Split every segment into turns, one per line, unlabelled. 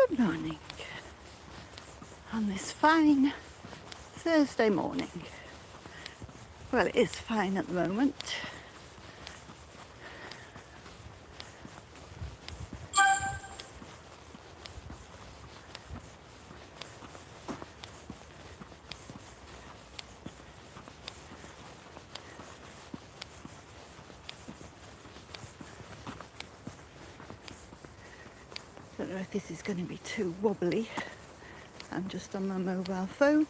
Good morning on this fine Thursday morning. Well, it is fine at the moment. I don't know if this is going to be too wobbly. I'm just on my mobile phone.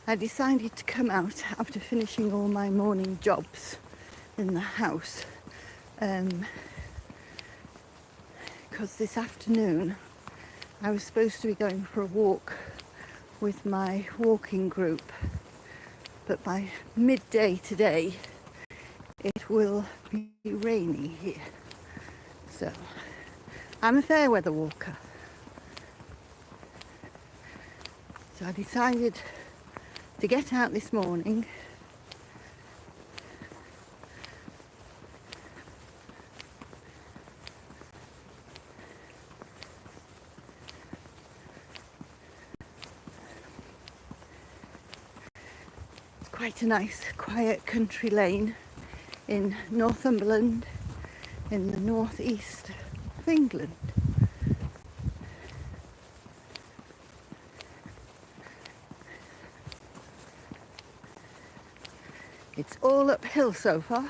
I decided to come out after finishing all my morning jobs in the house because this afternoon I was supposed to be going for a walk with my walking group, but by midday today it will be rainy here. So I'm a fair weather walker. So I decided to get out this morning quite a nice quiet country lane in Northumberland in the northeast of England. It's all uphill so far.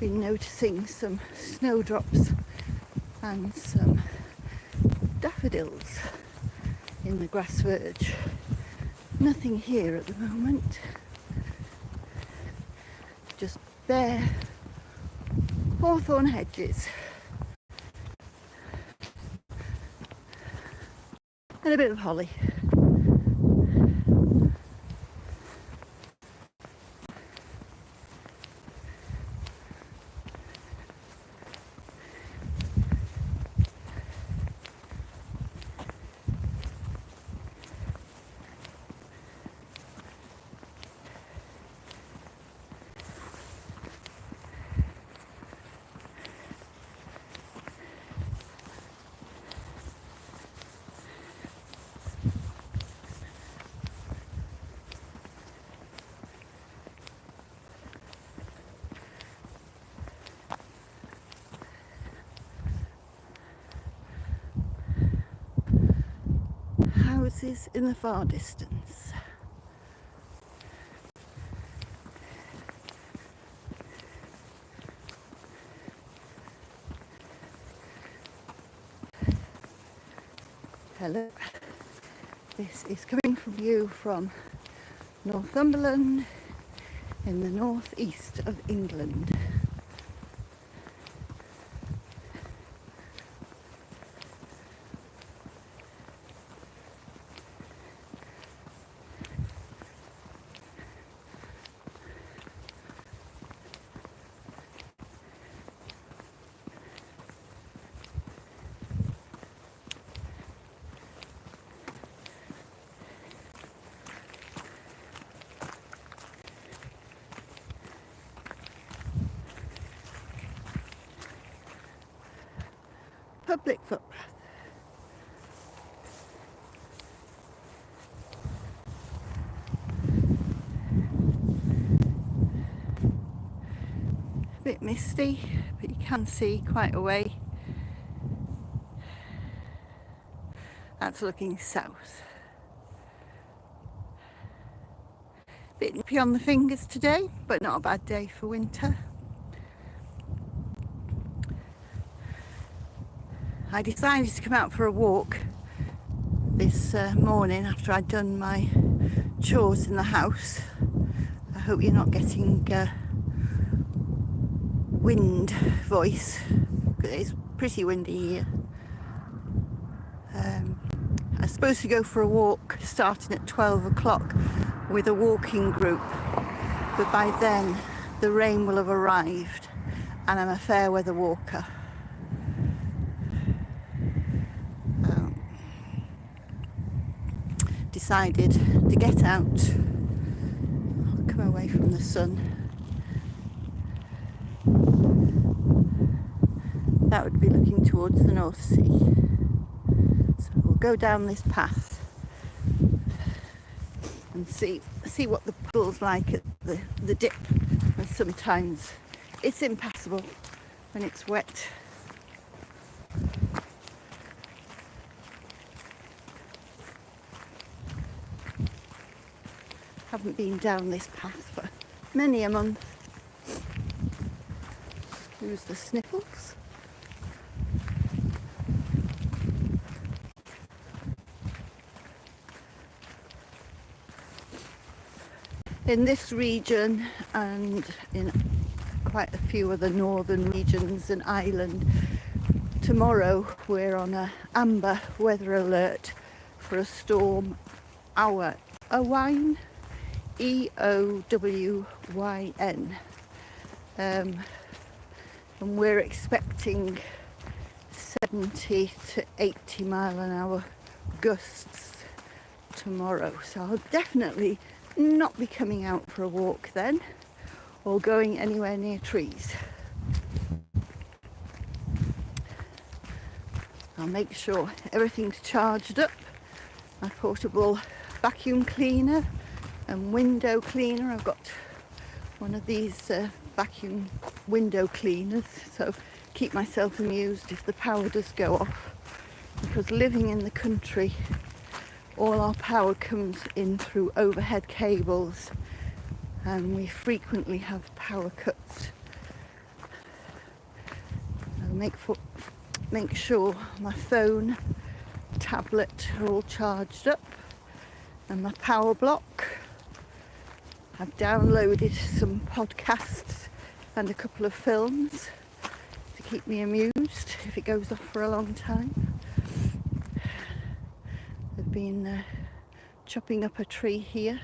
Been noticing some snowdrops and some daffodils in the grass verge. Nothing here at the moment, just bare hawthorn hedges and a bit of holly. Houses in the far distance. Hello, this is coming from you from Northumberland in the northeast of England. Public footpath. A bit misty, but you can see quite a way. That's looking south. Bit nippy on the fingers today, but not a bad day for winter. I decided to come out for a walk this morning after I'd done my chores in the house. I hope you're not getting wind voice, because it's pretty windy here. I was supposed to go for a walk starting at 12 o'clock with a walking group, but by then the rain will have arrived and I'm a fair weather walker. Decided to get out, I'll come away from the sun. That would be looking towards the North Sea. So we'll go down this path and see what the pool's like at the dip. And sometimes it's impassable when it's wet. Haven't been down this path for many a month. Excuse the sniffles. In this region and in quite a few other northern regions and Ireland, tomorrow we're on a amber weather alert for a storm, Eowyn, E-O-W-Y-N, and we're expecting 70 to 80 mile an hour gusts tomorrow, so I'll definitely not be coming out for a walk then or going anywhere near trees. I'll make sure everything's charged up, my portable vacuum cleaner and window cleaner. I've got one of these vacuum window cleaners, so keep myself amused if the power does go off, because living in the country, all our power comes in through overhead cables and we frequently have power cuts. I'll make sure my phone, tablet are all charged up and my power block. I've downloaded some podcasts and a couple of films to keep me amused if it goes off for a long time. They've been chopping up a tree here.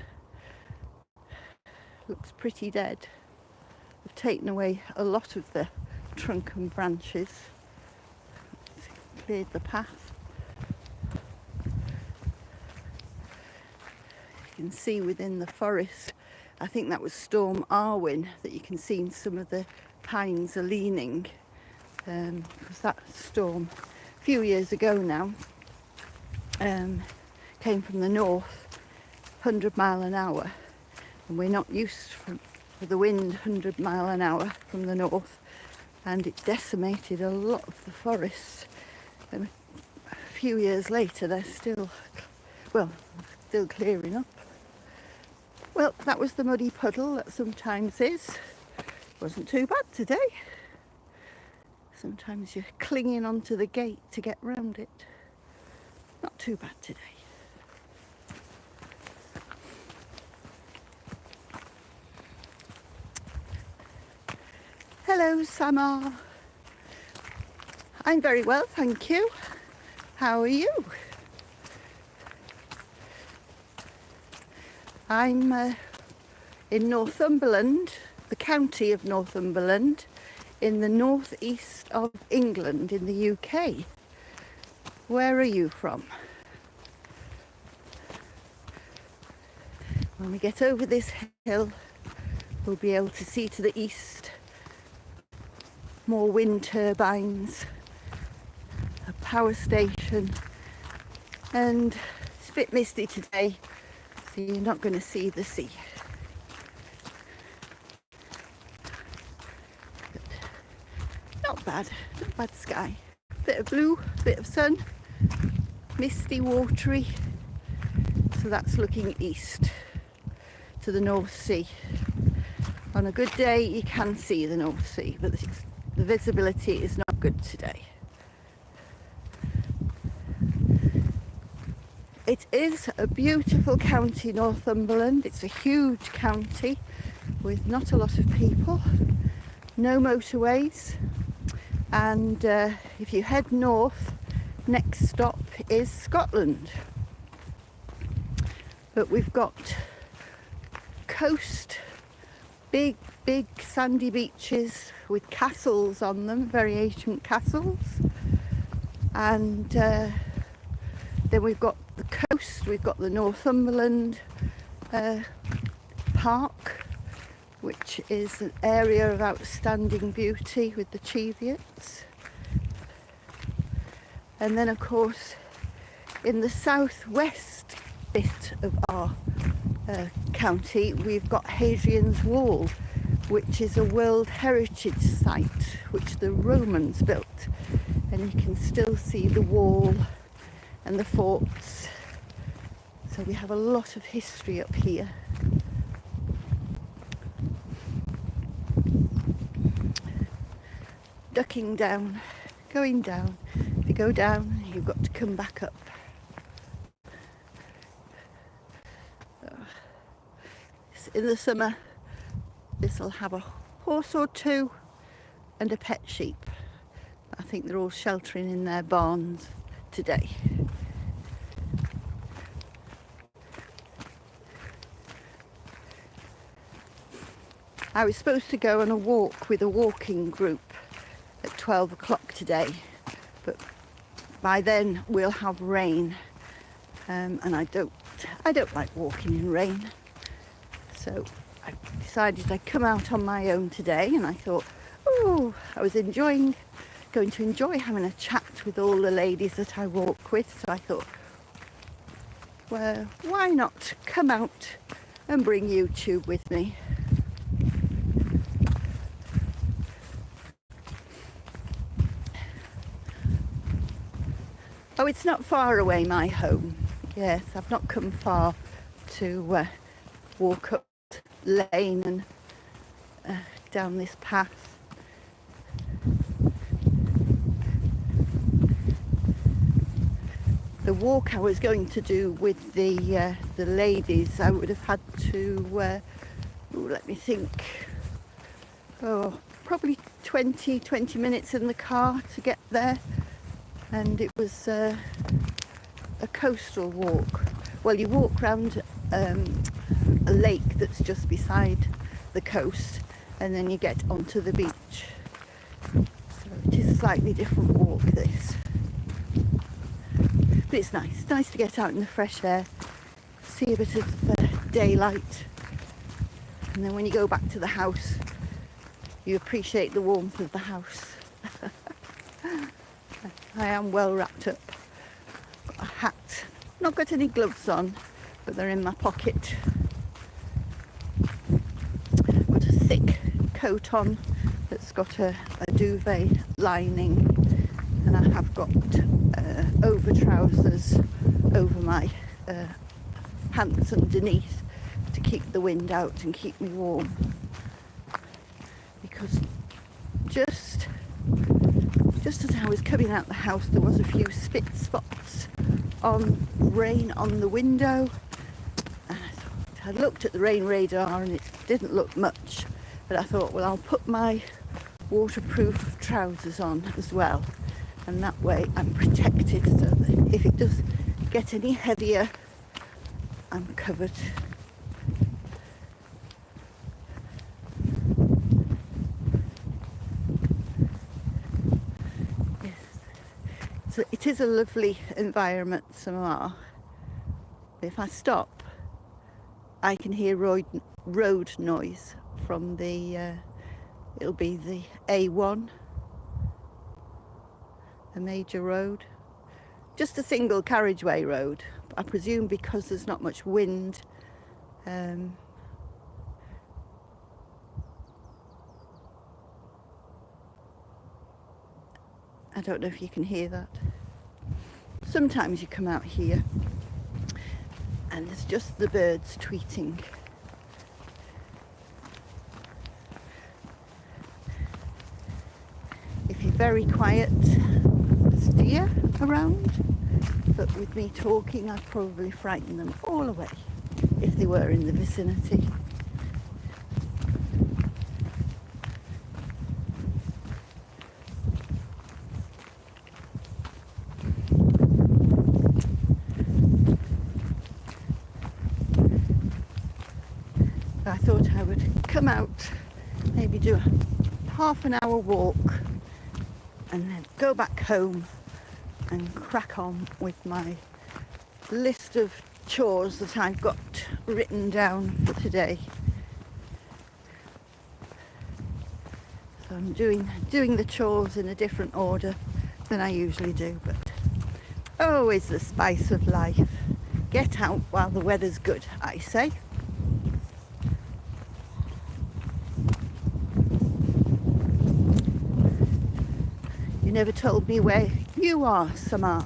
Looks pretty dead. They've taken away a lot of the trunk and branches. Cleared the path. You can see within the forest, I think that was Storm Eowyn, that you can see in some of the pines are leaning, because that storm a few years ago now came from the north, 100 mile an hour, and we're not used for the wind 100 mile an hour from the north, and it decimated a lot of the forests. And a few years later they're still clearing up. Well, that was the muddy puddle that sometimes is. Wasn't too bad today. Sometimes you're clinging onto the gate to get round it. Not too bad today. Hello, Samar. I'm very well, thank you. How are you? I'm in Northumberland, the county of Northumberland, in the northeast of England in the UK. Where are you from? When we get over this hill, we'll be able to see to the east more wind turbines, a power station, and it's a bit misty today, so you're not going to see the sea. But not bad sky. Bit of blue, bit of sun, misty, watery. So that's looking east to the North Sea. On a good day you can see the North Sea, but the visibility is not good today. It is a beautiful county, Northumberland. It's a huge county with not a lot of people, no motorways, and if you head north, next stop is Scotland. But we've got coast, big sandy beaches with castles on them, very ancient castles, and then we've got the coast, we've got the Northumberland Park, which is an area of outstanding beauty with the Cheviots. And then of course in the southwest bit of our county we've got Hadrian's Wall, which is a World Heritage Site which the Romans built, and you can still see the wall and the forts. So we have a lot of history up here. Ducking down, going down. If you go down, you've got to come back up. In the summer, this will have a horse or two and a pet sheep. I think they're all sheltering in their barns today. I was supposed to go on a walk with a walking group at 12 o'clock today, but by then we'll have rain, and I don't like walking in rain, so I decided I'd come out on my own today. And I thought, oh, I was going to enjoy having a chat with all the ladies that I walk with, so I thought, well, why not come out and bring YouTube with me. Oh, it's not far away, my home. Yes, I've not come far to walk up the lane and down this path. The walk I was going to do with the ladies, I would have had to, let me think, probably 20 minutes in the car to get there. And it was a coastal walk. Well, you walk round a lake that's just beside the coast, and then you get onto the beach. So it is a slightly different walk, this. But it's nice to get out in the fresh air, see a bit of daylight, and then when you go back to the house, you appreciate the warmth of the house. I am well wrapped up. Got a hat. Not got any gloves on, but they're in my pocket. Got a thick coat on that's got a duvet lining, and I have got over trousers over my pants underneath to keep the wind out and keep me warm. Because just as I was coming out the house, there was a few spit spots on rain on the window, and I looked at the rain radar and it didn't look much, but I thought, well, I'll put my waterproof trousers on as well, and that way I'm protected, so that if it does get any heavier, I'm covered. So it is a lovely environment, Samar. If I stop, I can hear road noise from the, it'll be the A1, a major road. Just a single carriageway road. I presume because there's not much wind, I don't know if you can hear that. Sometimes you come out here and there's just the birds tweeting. If you're very quiet, there's deer around, but with me talking I'd probably frighten them all away if they were in the vicinity. I thought I would come out, maybe do a half an hour walk and then go back home and crack on with my list of chores that I've got written down for today. So I'm doing the chores in a different order than I usually do, but always the spice of life. Get out while the weather's good, I say. You never told me where you are, Samar.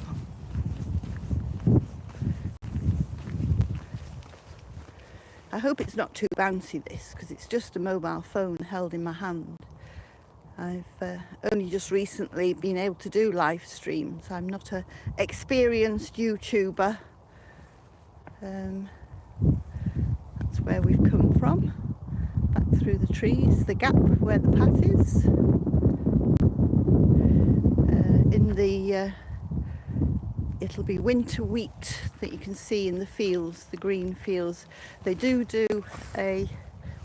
I hope it's not too bouncy, this, because it's just a mobile phone held in my hand. I've only just recently been able to do live streams. I'm not an experienced YouTuber. That's where we've come from. Back through the trees, the gap where the path is. It'll be winter wheat that you can see in the fields, the green fields. They do a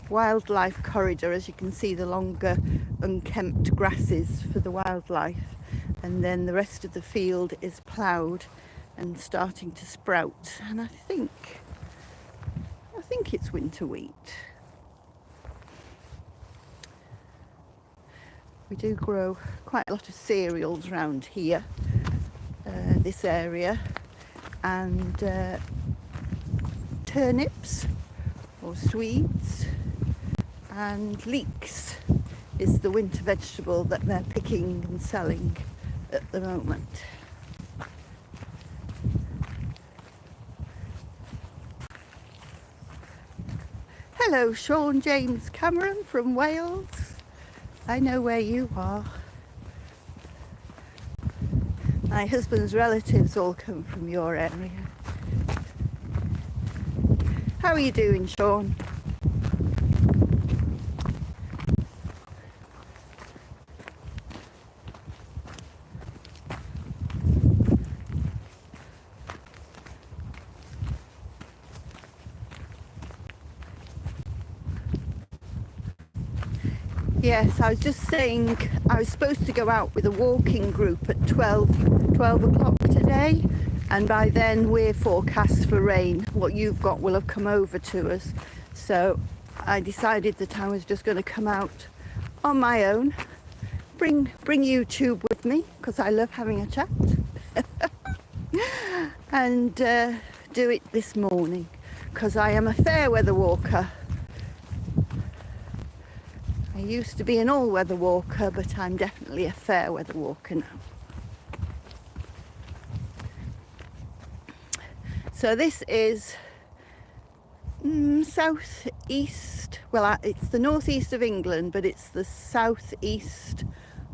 wildlife corridor, as you can see, the longer unkempt grasses for the wildlife, and then the rest of the field is ploughed and starting to sprout. And I think it's winter wheat. We do grow quite a lot of cereals around here, this area, and turnips or swedes, and leeks is the winter vegetable that they're picking and selling at the moment. Hello, Sean James Cameron from Wales. I know where you are. My husband's relatives all come from your area. How are you doing, Sean? Yes, I was just saying I was supposed to go out with a walking group at 12 o'clock today, and by then we're forecast for rain. What you've got will have come over to us. So I decided that I was just going to come out on my own, bring YouTube with me, because I love having a chat, and do it this morning, because I am a fair weather walker. I used to be an all-weather walker, but I'm definitely a fair weather walker now. So this is southeast, well, it's the northeast of England, but it's the southeast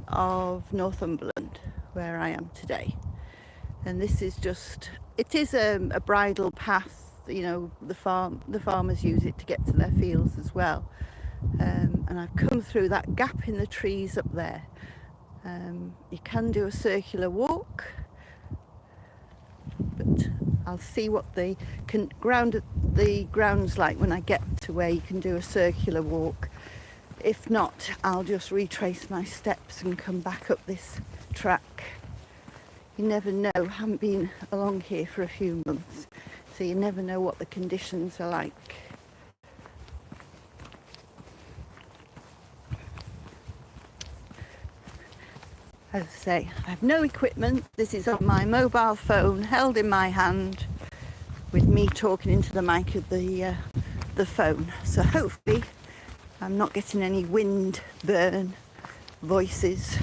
of Northumberland, where I am today. And this is just, it is a bridle path, you know, the farmers use it to get to their fields as well. And I've come through that gap in the trees up there. You can do a circular walk, but I'll see what the ground's like when I get to where you can do a circular walk. If not, I'll just retrace my steps and come back up this track. You never know. I haven't been along here for a few months, so you never know what the conditions are like. As I say, I have no equipment. This is on my mobile phone, held in my hand, with me talking into the mic of the phone. So hopefully I'm not getting any wind burn voices.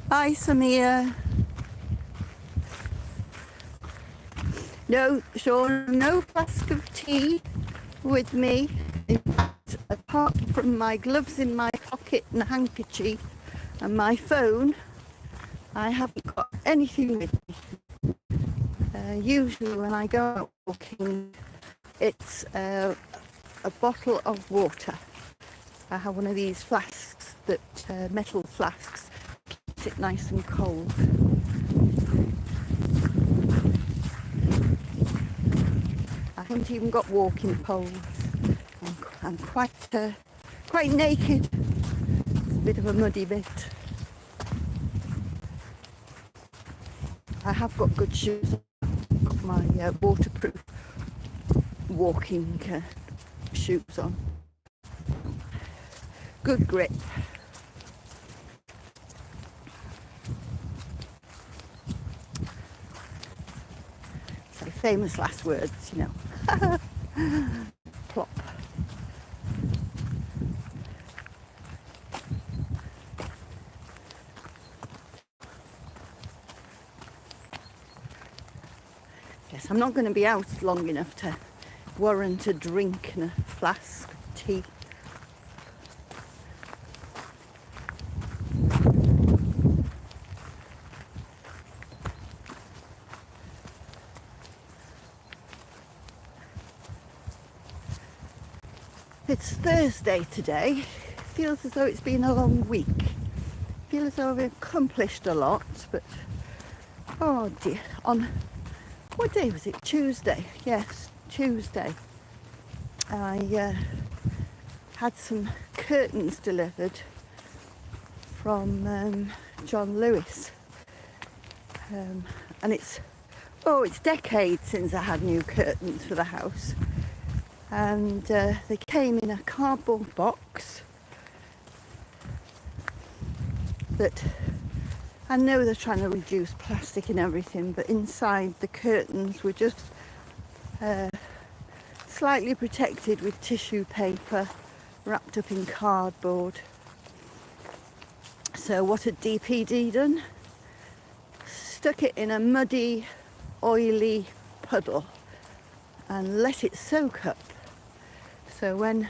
Hi, Samir. No, Sean, no flask of tea with me. In fact, apart from my gloves in my pocket and a handkerchief and my phone, I haven't got anything with me. Usually when I go out walking, it's a bottle of water. I have one of these flasks, that metal flasks, keeps it nice and cold. haven't even got walking poles. I'm quite naked. It's a bit of a muddy bit. I have got good shoes. I've got my waterproof walking shoes on. Good grip. So famous last words, you know. Plop. Yes, I'm not going to be out long enough to warrant a drink and a flask of tea. It's Thursday today. Feels as though it's been a long week. Feel as though I've accomplished a lot, but oh dear. On what day was it? Tuesday. Yes, Tuesday. I had some curtains delivered from John Lewis, and it's decades since I had new curtains for the house. And they came in a cardboard box that I know they're trying to reduce plastic and everything, but inside the curtains were just slightly protected with tissue paper wrapped up in cardboard. So what had DPD done? Stuck it in a muddy, oily puddle and let it soak up. So when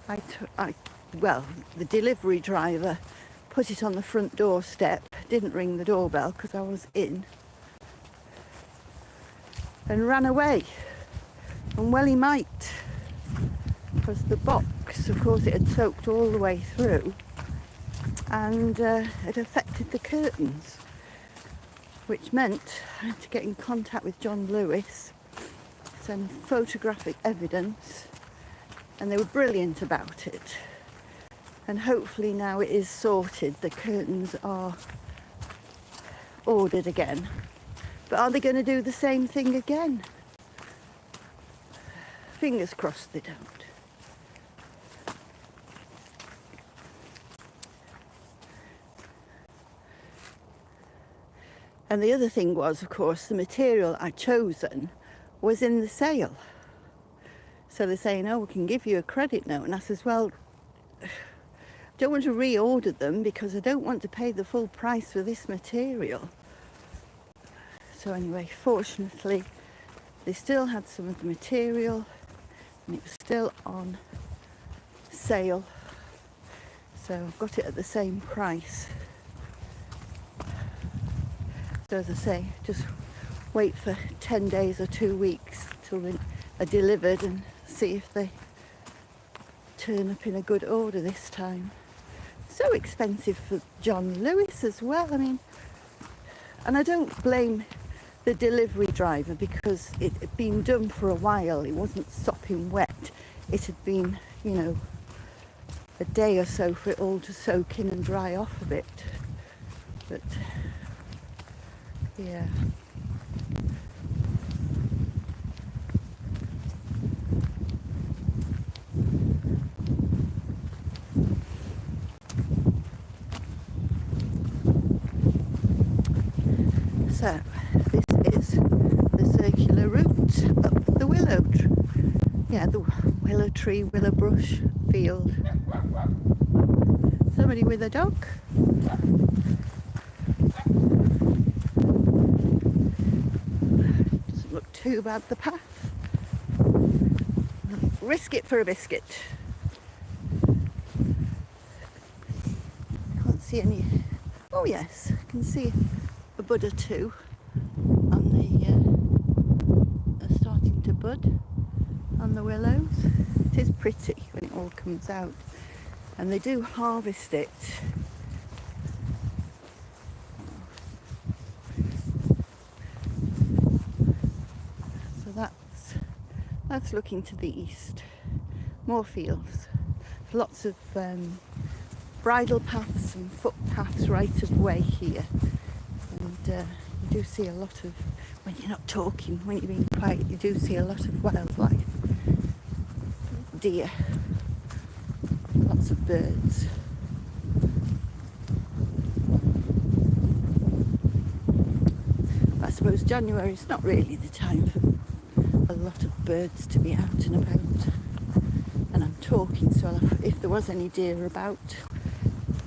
the delivery driver put it on the front doorstep, didn't ring the doorbell because I was in, and ran away. And well he might, because the box, of course, it had soaked all the way through, and it affected the curtains, which meant I had to get in contact with John Lewis, send photographic evidence, and they were brilliant about it. And hopefully now it is sorted. The curtains are ordered again. But are they going to do the same thing again? Fingers crossed they don't. And the other thing was, of course, the material I'd chosen was in the sale. So they're saying, oh, we can give you a credit note. And I says, well, I don't want to reorder them because I don't want to pay the full price for this material. So anyway, fortunately, they still had some of the material and it was still on sale. So I've got it at the same price. So as I say, just wait for 10 days or 2 weeks till they are delivered and see if they turn up in a good order this time. So expensive for John Lewis as well. I mean, and I don't blame the delivery driver because it had been done for a while. It wasn't sopping wet. It had been, you know, a day or so for it all to soak in and dry off a bit. But yeah. So this is the circular route up the willow tree, willow bush field. Somebody with a dog. Doesn't look too bad, the path. Risk it for a biscuit. Can't see any. Oh yes, I can see a bud or two on are starting to bud on the willows. It is pretty when it all comes out, and they do harvest it. So that's Let's look into the east. More fields. Lots of bridle paths and footpaths right of way here. And you do see a lot of, when you're not talking, when you're being quiet, you do see a lot of wildlife. Deer. Lots of birds. I suppose January is not really the time for a lot of birds to be out and about. And I'm talking, so if there was any deer about,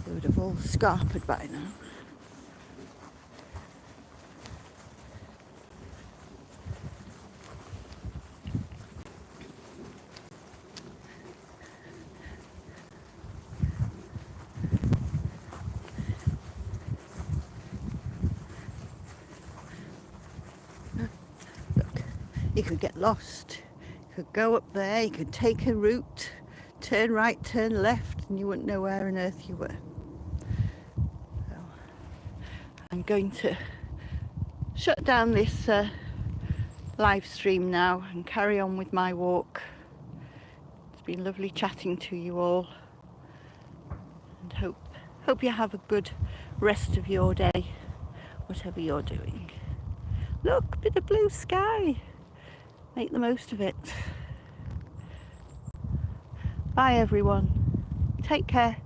they would have all scarpered by now. Look, you could get lost. You could go up there, you could take a route, turn right, turn left, and you wouldn't know where on earth you were. So I'm going to shut down this live stream now and carry on with my walk. It's been lovely chatting to you all, and hope you have a good rest of your day, whatever you're doing. Look, bit of blue sky. Make the most of it. Bye everyone. Take care.